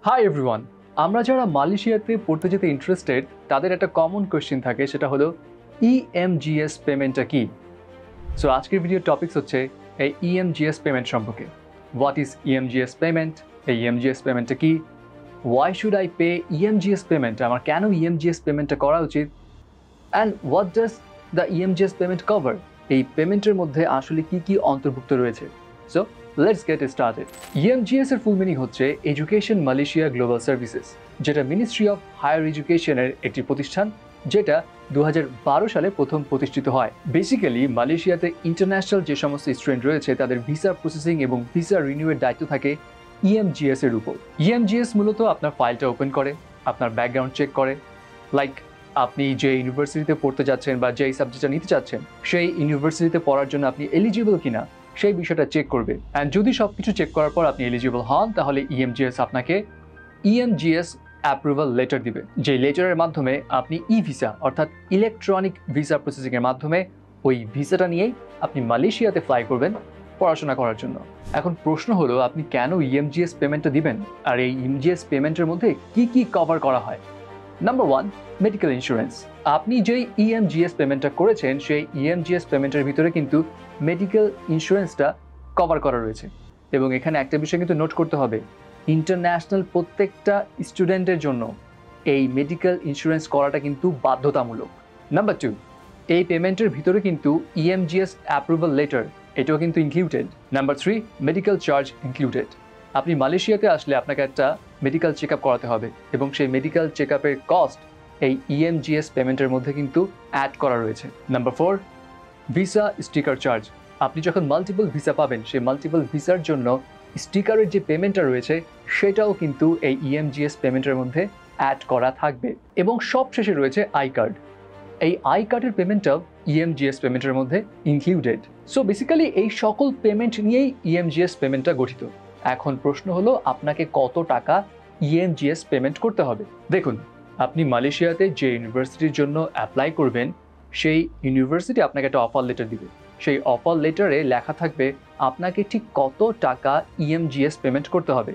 Hi everyone, আমরা যারা মালয়েশিয়াতে পড়তে যেতে ইন্টারেস্টেড তাদের একটা কমন কোয়েশ্চেন থাকে, সেটা হলো ইএমজিএস পেমেন্টটা কি। সো আজকের ভিডিওর টপিকস হচ্ছে এই ইএমজিএস পেমেন্ট সম্পর্কে। হোয়াট ইজ ইএমজিএস পেমেন্ট, এই ইএমজিএস পেমেন্টটা কি, why should I pay EMGS payment, আমার কেন ইএমজিএস পেমেন্টটা করা উচিত, and what does the EMGS payment cover, এই পেমেন্টের মধ্যে আসলে কি কি অন্তর্ভুক্ত রয়েছে। So let's get started. EMGS এর ফুল মিনিং হচ্ছে এডুকেশন মালয়েশিয়া গ্লোবাল সার্ভিসেস, যেটা মিনিস্ট্রি অফ হায়ার এডুকেশনের একটি প্রতিষ্ঠান, যেটা 2012 সালে প্রথম প্রতিষ্ঠিত হয়। বেসিক্যালি মালয়েশিয়াতে ইন্টারন্যাশনাল যে সমস্ত স্টুডেন্ট রয়েছে তাদের ভিসা প্রসেসিং এবং ভিসা রিনিউয়ের দায়িত্ব থাকে ইএমজিএস এর উপর। ইএমজিএস মূলত আপনার ফাইলটা ওপেন করে, আপনার ব্যাকগ্রাউন্ড চেক করে, লাইক আপনি যে ইউনিভার্সিটিতে পড়তে যাচ্ছেন বা যেই সাবজেক্টটা নিতে চাচ্ছেন সেই ইউনিভার্সিটিতে পড়ার জন্য আপনি এলিজিবল কিনা সেই বিষয়টা চেক করবে। অ্যান্ড যদি সব কিছু চেক করার পর আপনি এলিজিবল হন, তাহলে ইএমজিএস আপনাকে ইএমজিএস অ্যাপ্রুভাল লেটার দিবে, যে লেটারের মাধ্যমে আপনি ই ভিসা অর্থাৎ ইলেকট্রনিক ভিসা প্রসেসিংয়ের মাধ্যমে ওই ভিসাটা নিয়েই আপনি মালয়েশিয়াতে ফ্লাই করবেন পড়াশোনা করার জন্য। এখন প্রশ্ন হলো, আপনি কেন ইএমজিএস পেমেন্টটা দিবেন, আর এই ইএমজিএস পেমেন্টের মধ্যে কি কি কভার করা হয়। Number 1, medical insurance. আপনি যেই ইএমজিএস পেমেন্টটা করেছেন সেই ইএমজিএস পেমেন্টের ভিতরে কিন্তু মেডিকেল ইন্স্যুরেন্সটা কভার করা রয়েছে। এবং এখানে একটা বিষয় কিন্তু নোট করতে হবে, ইন্টারন্যাশনাল প্রত্যেকটা স্টুডেন্টের জন্য এই মেডিকেল ইন্স্যুরেন্স করাটা কিন্তু বাধ্যতামূলক। নাম্বার 2, এই পেমেন্টের ভিতরে কিন্তু ইএমজিএস অ্যাপ্রুভাল লেটার এটাও কিন্তু included. Number 3, medical charge included. আপনি মালয়েশিয়াতে আসলে আপনাকে একটা মেডিকেল চেক আপ করাতে হবে এবং সেই মেডিকেল চেক আপের কস্ট এই ইএমজিএস পেমেন্টের মধ্যে কিন্তু অ্যাড করা রয়েছে। Number 4, visa sticker charge. আপনি যখন মাল্টিপল ভিসা পাবেন সেই মাল্টিপল ভিসার জন্য স্টিকারের যে পেমেন্টটা রয়েছে সেটাও কিন্তু এই ইএমজিএস পেমেন্টের মধ্যে অ্যাড করা থাকবে। এবং সবশেষে রয়েছে আই কার্ড। এই আই কার্ডের পেমেন্টটাও ইএমজিএস পেমেন্টের মধ্যে ইনক্লুডেড। সো বেসিক্যালি এই সকল পেমেন্ট নিয়েই ইএমজিএস পেমেন্টটা গঠিত। এখন প্রশ্ন হলো, আপনাকে কত টাকা ইএমজিএস পেমেন্ট করতে হবে। দেখুন, আপনি মালয়েশিয়াতে যে ইউনিভার্সিটির জন্য অ্যাপ্লাই করবেন সেই ইউনিভার্সিটি আপনাকে একটা অফার লেটার দিবে। সেই অফার লেটারে লেখা থাকবে আপনাকে ঠিক কত টাকা ইএমজিএস পেমেন্ট করতে হবে।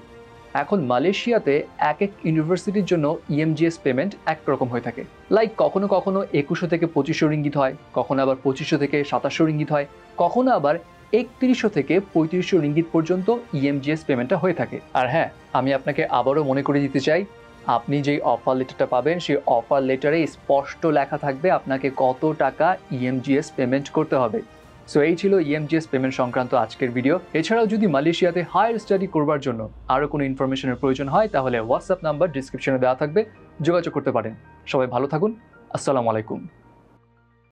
এখন মালয়েশিয়াতে এক এক ইউনিভার্সিটির জন্য ইএমজিএস পেমেন্ট এক রকম হয়ে থাকে। লাইক কখনো কখনো 2100 থেকে 2500 রিঙ্গিত হয়, কখনো আবার 2500 থেকে 2700 রিঙ্গিত হয়, কখনো আবার 3100 থেকে 3500 রিঙ্গিত পর্যন্ত ইএমজিএস পেমেন্টটা হয়ে থাকে। আর হ্যাঁ, আমি আপনাকে আবারও মনে করে দিতে চাই, আপনি যেই অফার লেটারটা পাবেন সেই অফার লেটারে স্পষ্ট লেখা থাকবে আপনাকে কত টাকা ইএমজিএস পেমেন্ট করতে হবে। সো এই ছিল ইএমজিএস পেমেন্ট সংক্রান্ত আজকের ভিডিও। এছাড়াও যদি মালয়েশিয়াতে হায়ার স্টাডি করবার জন্য আরও কোনো ইনফরমেশনের প্রয়োজন হয় তাহলে হোয়াটসঅ্যাপ নাম্বার ডিসক্রিপশনে দেওয়া থাকবে, যোগাযোগ করতে পারেন। সবাই ভালো থাকুন। আসসালামু আলাইকুম।